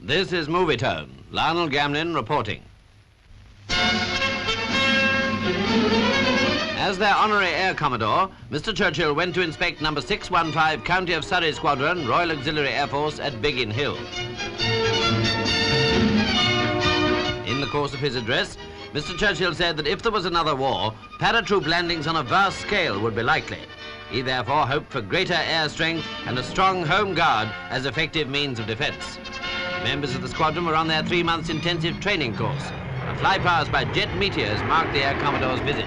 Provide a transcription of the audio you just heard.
This is Movietone. Lionel Gamlin reporting. As their honorary Air Commodore, Mr. Churchill went to inspect number 615 County of Surrey Squadron, Royal Auxiliary Air Force at Biggin Hill. In the course of his address, Mr. Churchill said that if there was another war, paratroop landings on a vast scale would be likely. He therefore hoped for greater air strength and a strong home guard as effective means of defence. Members of the squadron were on their 3 months intensive training course. A flypast by jet meteors marked the Air Commodore's visit.